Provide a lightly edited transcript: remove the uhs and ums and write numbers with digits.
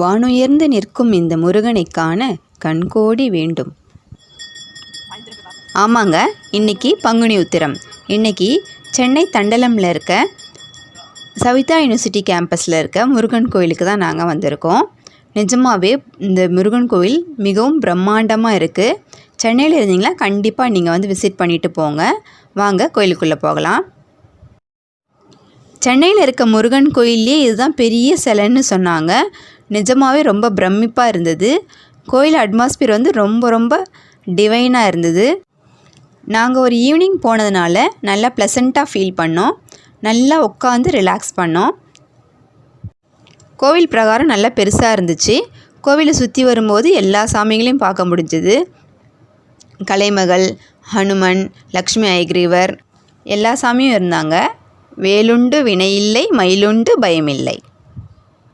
வானுயர்ந்து நிற்கும் இந்த முருகனை காண கண்கோடி வேண்டும். ஆமாங்க, இன்றைக்கி பங்குனி உத்திரம். இன்றைக்கி சென்னை தண்டலமில் இருக்க சவிதா யூனிவர்சிட்டி கேம்பஸில் இருக்க முருகன் கோயிலுக்கு தான் நாங்கள் வந்திருக்கோம். நிஜமாகவே இந்த முருகன் கோயில் மிகவும் பிரம்மாண்டமாக இருக்குது. சென்னையில் இருந்தீங்களா கண்டிப்பாக நீங்கள் வந்து விசிட் பண்ணிவிட்டு போங்க. வாங்க கோயிலுக்குள்ளே போகலாம். சென்னையில் இருக்க முருகன் கோயிலே இதுதான் பெரிய சிலைன்னு சொன்னாங்க. நிஜமாகவே ரொம்ப பிரமிப்பாக இருந்தது. கோயில் அட்மாஸ்பியர் வந்து ரொம்ப டிவைனாக இருந்தது. நாங்கள் ஒரு ஈவினிங் போனதுனால நல்லா ப்ளசண்ட்டாக ஃபீல் பண்ணோம். நல்லா உட்காந்து ரிலாக்ஸ் பண்ணோம். கோவில் பிரகாரம் நல்லா பெருசாக இருந்துச்சு. கோவிலை சுற்றி வரும்போது எல்லா சாமிகளையும் பார்க்க முடிஞ்சுது. கலைமகள், ஹனுமன், லக்ஷ்மி ஐகிரீவர் எல்லா சாமியும் இருந்தாங்க. வேலுண்டு வினையில்லை, மயிலுண்டு பயமில்லை.